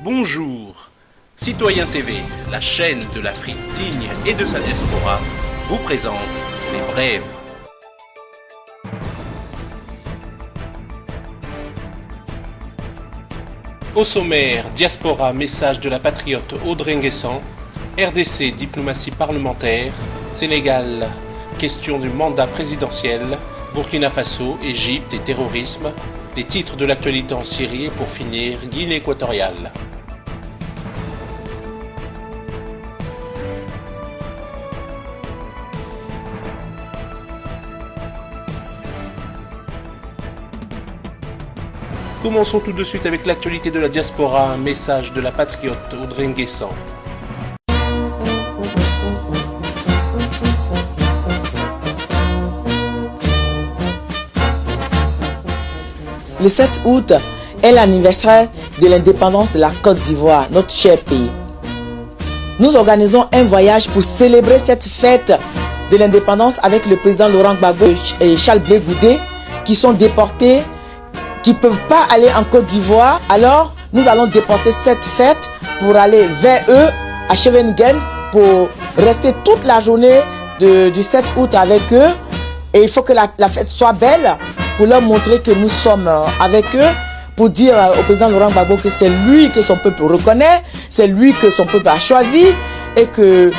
Bonjour, Citoyen TV, la chaîne de l'Afrique digne et de sa diaspora, vous présente les brèves. Au sommaire, diaspora, message de la patriote Audrey Nguessan, RDC, diplomatie parlementaire, Sénégal, question du mandat présidentiel, Burkina Faso, Égypte et terrorisme, les titres de l'actualité en Syrie et pour finir, Guinée équatoriale. Commençons tout de suite avec l'actualité de la diaspora, un message de la patriote Audrey Nguessan. Le 7 août est l'anniversaire de l'indépendance de la Côte d'Ivoire, notre cher pays. Nous organisons un voyage pour célébrer cette fête de l'indépendance avec le président Laurent Gbagbo et Charles Blé Goudé qui sont déportés, qui ne peuvent pas aller en Côte d'Ivoire. Alors, nous allons déporter cette fête pour aller vers eux à Scheveningen pour rester toute la journée du 7 août avec eux. Et il faut que la fête soit belle pour leur montrer que nous sommes avec eux, pour dire au président Laurent Gbagbo que c'est lui que son peuple reconnaît, c'est lui que son peuple a choisi et que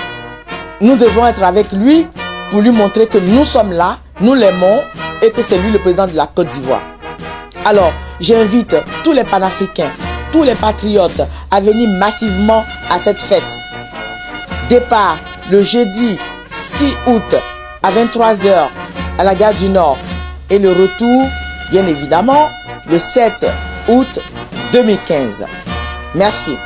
nous devons être avec lui pour lui montrer que nous sommes là, nous l'aimons et que c'est lui le président de la Côte d'Ivoire. Alors, j'invite tous les panafricains, tous les patriotes à venir massivement à cette fête. Départ le jeudi 6 août à 23h à la gare du Nord et le retour, bien évidemment, le 7 août 2015. Merci.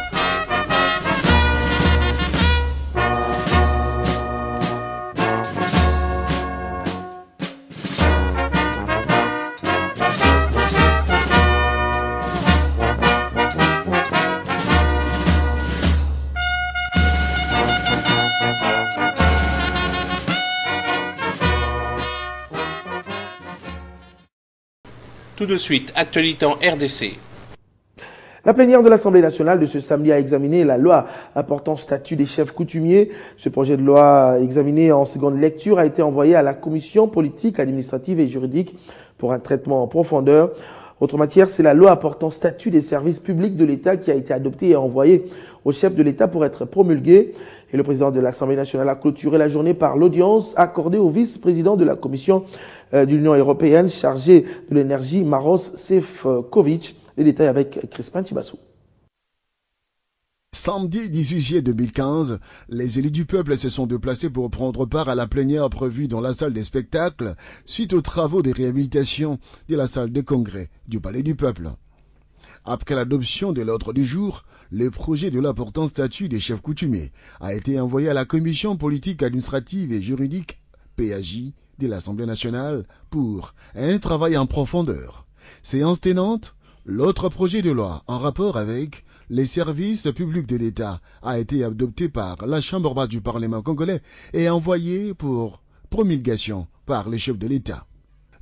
Tout de suite, actualité en RDC. La plénière de l'Assemblée nationale de ce samedi a examiné la loi apportant statut des chefs coutumiers. Ce projet de loi examiné en seconde lecture a été envoyé à la commission politique, administrative et juridique pour un traitement en profondeur. Autre matière, c'est la loi apportant statut des services publics de l'État qui a été adoptée et envoyée au chef de l'État pour être promulguée. Et le président de l'Assemblée nationale a clôturé la journée par l'audience accordée au vice-président de la Commission de l'Union européenne chargé de l'énergie, Maros Sefcovic. Les détails avec Crispin Tibassou. Samedi 18 juillet 2015, les élus du peuple se sont déplacés pour prendre part à la plénière prévue dans la salle des spectacles suite aux travaux de réhabilitation de la salle des congrès du Palais du Peuple. Après l'adoption de l'ordre du jour, le projet de loi portant statut des chefs coutumiers a été envoyé à la commission politique, administrative et juridique, PAJ, de l'Assemblée nationale pour un travail en profondeur. Séance tenante, l'autre projet de loi en rapport avec les services publics de l'État a été adopté par la Chambre basse du Parlement congolais et envoyé pour promulgation par les chefs de l'État.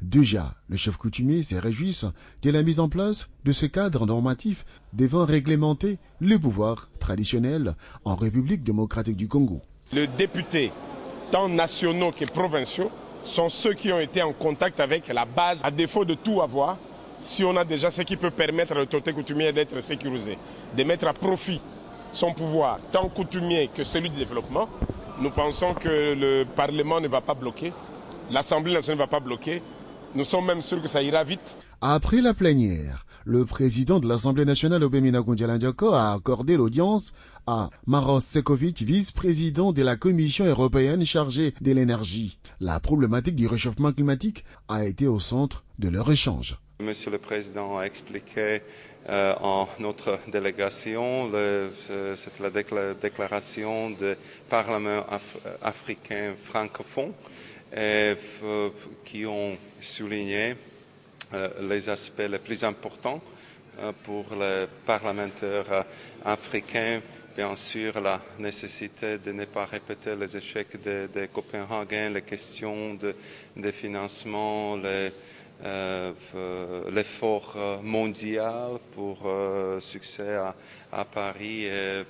Déjà, les chefs coutumiers se réjouissent de la mise en place de ce cadre normatif devant réglementer le pouvoir traditionnel en République démocratique du Congo. Les députés, tant nationaux que provinciaux, sont ceux qui ont été en contact avec la base, à défaut de tout avoir. Si on a déjà ce qui peut permettre à l'autorité coutumière d'être sécurisée, de mettre à profit son pouvoir, tant coutumier que celui du développement, nous pensons que le Parlement ne va pas bloquer, l'Assemblée nationale ne va pas bloquer. Nous sommes même sûrs que ça ira vite. Après la plénière, le président de l'Assemblée nationale, Obemina Kundialandiako, a accordé l'audience à Maros Sefcovic, vice-président de la Commission européenne chargée de l'énergie. La problématique du réchauffement climatique a été au centre de leur échange. Monsieur le Président a expliqué en notre délégation, c'est la déclaration du Parlement africain francophone qui ont souligné les aspects les plus importants pour les parlementaires africains. Bien sûr, la nécessité de ne pas répéter les échecs de Copenhague, les questions de financement, l'effort mondial pour succès à Paris. Et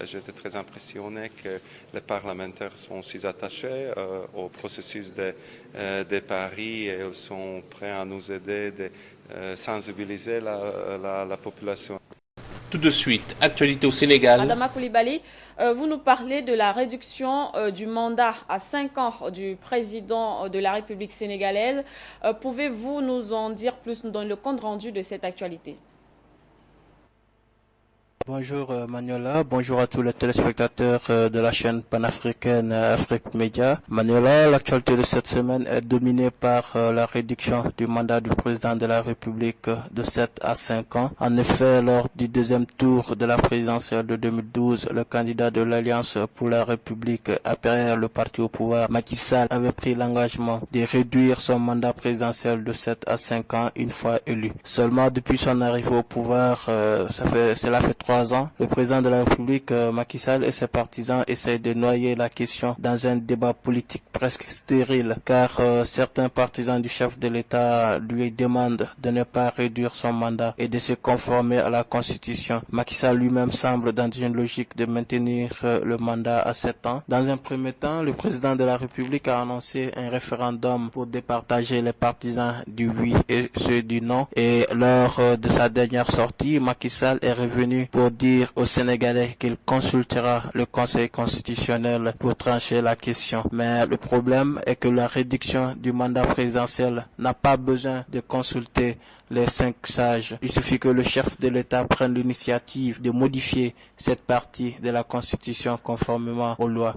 j'étais très impressionné que les parlementaires sont aussi attachés au processus de Paris et ils sont prêts à nous aider à sensibiliser la population. Tout de suite, actualité au Sénégal. Adama Coulibaly, vous nous parlez de la réduction du mandat à 5 ans du président de la République sénégalaise. Pouvez-vous nous en dire plus dans le compte rendu de cette actualité? Bonjour Manuela, bonjour à tous les téléspectateurs de la chaîne panafricaine Afrique Média. Manuela, l'actualité de cette semaine est dominée par la réduction du mandat du président de la République de 7 à 5 ans. En effet, lors du deuxième tour de la présidentielle de 2012, le candidat de l'Alliance pour la République après le parti au pouvoir, Macky Sall, avait pris l'engagement de réduire son mandat présidentiel de 7 à 5 ans une fois élu. Seulement depuis son arrivée au pouvoir, cela fait 3 ans, le président de la République, Macky Sall, et ses partisans essayent de noyer la question dans un débat politique presque stérile, car certains partisans du chef de l'État lui demandent de ne pas réduire son mandat et de se conformer à la Constitution. Macky Sall lui-même semble dans une logique de maintenir le mandat à 7 ans. Dans un premier temps, le président de la République a annoncé un référendum pour départager les partisans du oui et ceux du non. Et lors de sa dernière sortie, Macky Sall est revenu pour dire aux Sénégalais qu'il consultera le Conseil constitutionnel pour trancher la question. Mais le problème est que la réduction du mandat présidentiel n'a pas besoin de consulter les 5 sages. Il suffit que le chef de l'État prenne l'initiative de modifier cette partie de la Constitution conformément aux lois.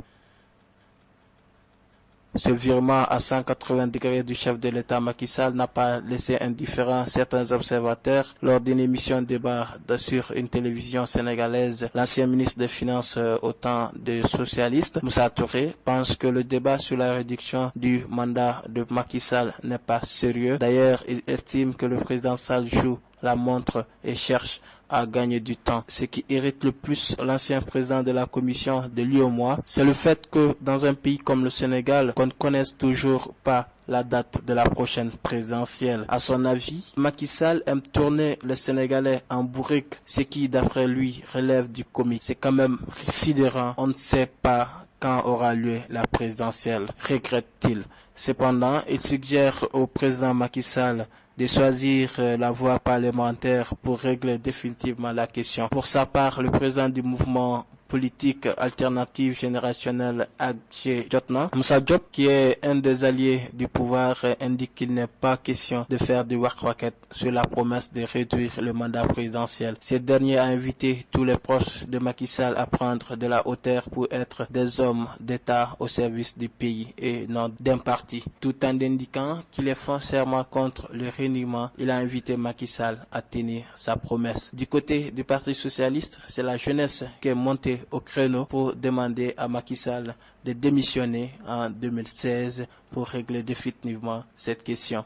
Ce virement à 180 degrés du chef de l'État Macky Sall n'a pas laissé indifférents certains observateurs. Lors d'une émission de débat sur une télévision sénégalaise, l'ancien ministre des Finances au temps des socialistes, Moussa Touré, pense que le débat sur la réduction du mandat de Macky Sall n'est pas sérieux. D'ailleurs, il estime que le président Sall joue la montre et cherche à gagner du temps. Ce qui irrite le plus l'ancien président de la commission de l'UEMOA, c'est le fait que dans un pays comme le Sénégal, qu'on ne connaisse toujours pas la date de la prochaine présidentielle. À son avis, Macky Sall aime tourner les Sénégalais en bourrique, ce qui, d'après lui, relève du comique. C'est quand même sidérant. On ne sait pas quand aura lieu la présidentielle, regrette-t-il. Cependant, il suggère au président Macky Sall de choisir la voie parlementaire pour régler définitivement la question. Pour sa part, le président du mouvement politique alternative générationnelle AG Jotna, Moussa Diop, qui est un des alliés du pouvoir, indique qu'il n'est pas question de faire du wak-waket sur la promesse de réduire le mandat présidentiel. Ce dernier a invité tous les proches de Macky Sall à prendre de la hauteur pour être des hommes d'État au service du pays et non d'un parti. Tout en indiquant qu'il est foncièrement contre le reniement, il a invité Macky Sall à tenir sa promesse. Du côté du Parti socialiste, c'est la jeunesse qui est montée au créneau pour demander à Macky Sall de démissionner en 2016 pour régler définitivement cette question.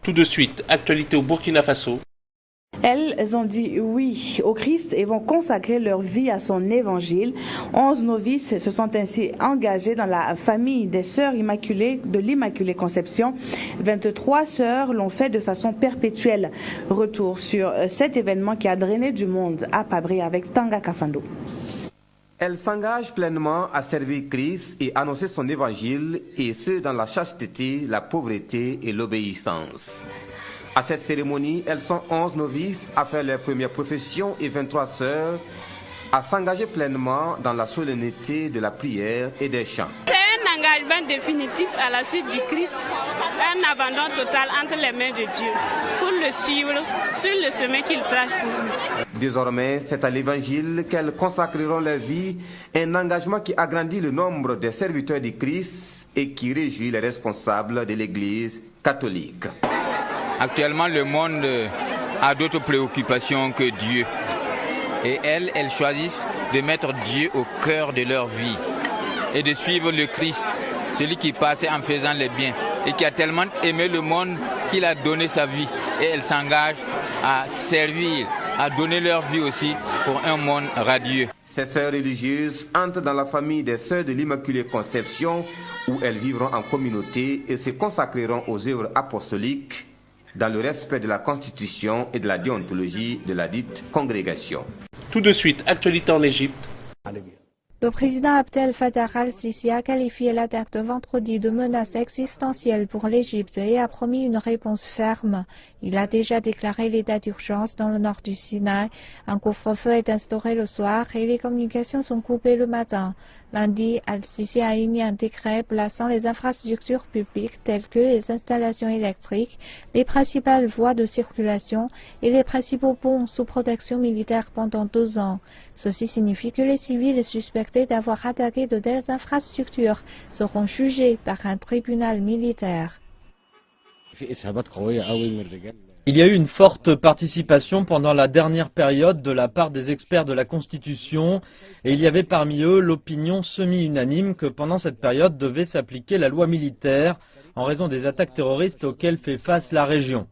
Tout de suite, actualité au Burkina Faso. Elles ont dit oui au Christ et vont consacrer leur vie à son évangile. 11 novices se sont ainsi engagés dans la famille des sœurs immaculées de l'Immaculée Conception. 23 sœurs l'ont fait de façon perpétuelle. Retour sur cet événement qui a drainé du monde à Pabré avec Tanga Kafando. Elle s'engage pleinement à servir Christ et annoncer son évangile, et ce dans la chasteté, la pauvreté et l'obéissance. À cette cérémonie, elles sont 11 novices à faire leur première profession et 23 sœurs à s'engager pleinement dans la solennité de la prière et des chants. C'est un engagement définitif à la suite du Christ, un abandon total entre les mains de Dieu pour le suivre sur le chemin qu'il trace pour nous. Désormais, c'est à l'évangile qu'elles consacreront leur vie, un engagement qui agrandit le nombre des serviteurs du Christ et qui réjouit les responsables de l'Église catholique. Actuellement, le monde a d'autres préoccupations que Dieu. Et elles choisissent de mettre Dieu au cœur de leur vie et de suivre le Christ, celui qui passait en faisant le bien et qui a tellement aimé le monde qu'il a donné sa vie. Et elles s'engagent à servir, à donner leur vie aussi pour un monde radieux. Ces sœurs religieuses entrent dans la famille des sœurs de l'Immaculée Conception où elles vivront en communauté et se consacreront aux œuvres apostoliques dans le respect de la Constitution et de la déontologie de la dite congrégation. Tout de suite, actualité en Égypte. Le président Abdel Fattah al-Sisi a qualifié l'attaque de vendredi de menace existentielle pour l'Égypte et a promis une réponse ferme. Il a déjà déclaré l'état d'urgence dans le nord du Sinaï. Un couvre-feu est instauré le soir et les communications sont coupées le matin. Lundi, al-Sisi a émis un décret plaçant les infrastructures publiques telles que les installations électriques, les principales voies de circulation et les principaux ponts sous protection militaire pendant 2 ans. Ceci signifie que les civils suspectés d'avoir attaqué de telles infrastructures seront jugés par un tribunal militaire. Il y a eu une forte participation pendant la dernière période de la part des experts de la Constitution et il y avait parmi eux l'opinion semi-unanime que pendant cette période devait s'appliquer la loi militaire en raison des attaques terroristes auxquelles fait face la région.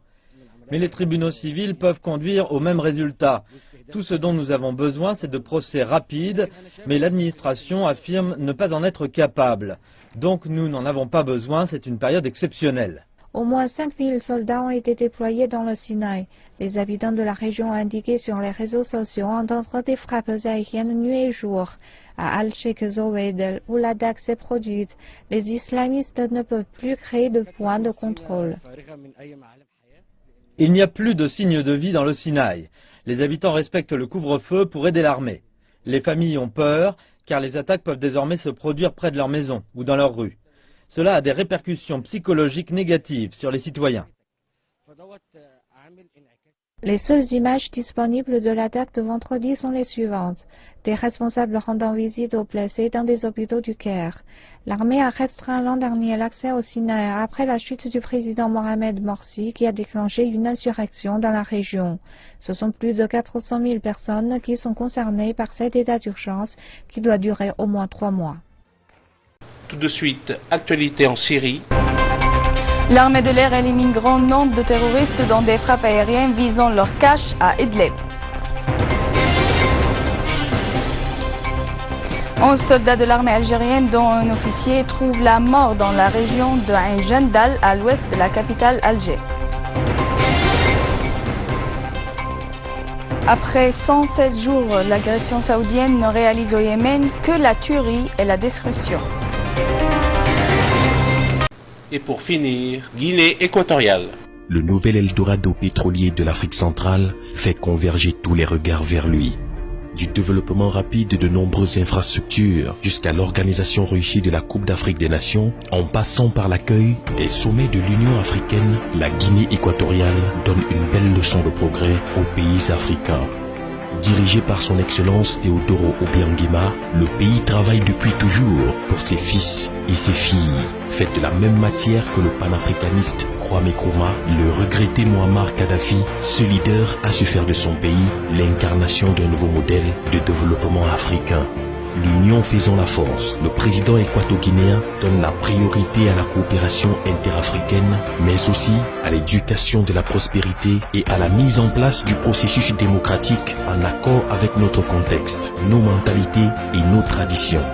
Mais les tribunaux civils peuvent conduire au même résultat. Tout ce dont nous avons besoin, c'est de procès rapides, mais l'administration affirme ne pas en être capable. Donc nous n'en avons pas besoin, c'est une période exceptionnelle. Au moins 5000 soldats ont été déployés dans le Sinaï. Les habitants de la région ont indiqué sur les réseaux sociaux entendre des frappes aériennes nuit et jour. À Al-Sheikh Zowed, où l'attaque s'est produite, les islamistes ne peuvent plus créer de points de contrôle. Il n'y a plus de signe de vie dans le Sinaï. Les habitants respectent le couvre-feu pour aider l'armée. Les familles ont peur, car les attaques peuvent désormais se produire près de leur maison ou dans leur rue. Cela a des répercussions psychologiques négatives sur les citoyens. Les seules images disponibles de l'attaque de vendredi sont les suivantes. Des responsables rendant visite aux blessés dans des hôpitaux du Caire. L'armée a restreint l'an dernier l'accès au Sinaï après la chute du président Mohamed Morsi qui a déclenché une insurrection dans la région. Ce sont plus de 400 000 personnes qui sont concernées par cet état d'urgence qui doit durer au moins 3 mois. Tout de suite, actualité en Syrie. L'armée de l'air élimine grand nombre de terroristes dans des frappes aériennes visant leur cache à Idlib. 11 soldats de l'armée algérienne, dont un officier, trouvent la mort dans la région de Ain Jandal, à l'ouest de la capitale Alger. Après 116 jours, l'agression saoudienne ne réalise au Yémen que la tuerie et la destruction. Et pour finir, Guinée équatoriale. Le nouvel Eldorado pétrolier de l'Afrique centrale fait converger tous les regards vers lui. Du développement rapide de nombreuses infrastructures jusqu'à l'organisation réussie de la Coupe d'Afrique des Nations, en passant par l'accueil des sommets de l'Union africaine, la Guinée équatoriale donne une belle leçon de progrès aux pays africains. Dirigé par son Excellence Teodoro Obiang-Nguema, le pays travaille depuis toujours pour ses fils et ses filles, faites de la même matière que le panafricaniste Kwame Nkrumah, le regretté Muammar Kadhafi, ce leader a su faire de son pays l'incarnation d'un nouveau modèle de développement africain. L'union faisant la force, le président équato-guinéen donne la priorité à la coopération interafricaine, mais aussi à l'éducation de la prospérité et à la mise en place du processus démocratique en accord avec notre contexte, nos mentalités et nos traditions.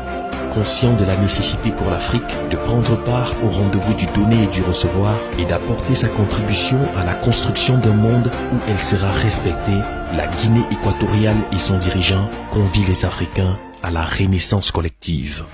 Conscient de la nécessité pour l'Afrique de prendre part au rendez-vous du donner et du recevoir et d'apporter sa contribution à la construction d'un monde où elle sera respectée, la Guinée équatoriale et son dirigeant convient les Africains à la renaissance collective.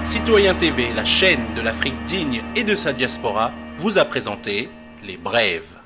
Citoyen TV, la chaîne de l'Afrique digne et de sa diaspora, vous a présenté Les Brèves.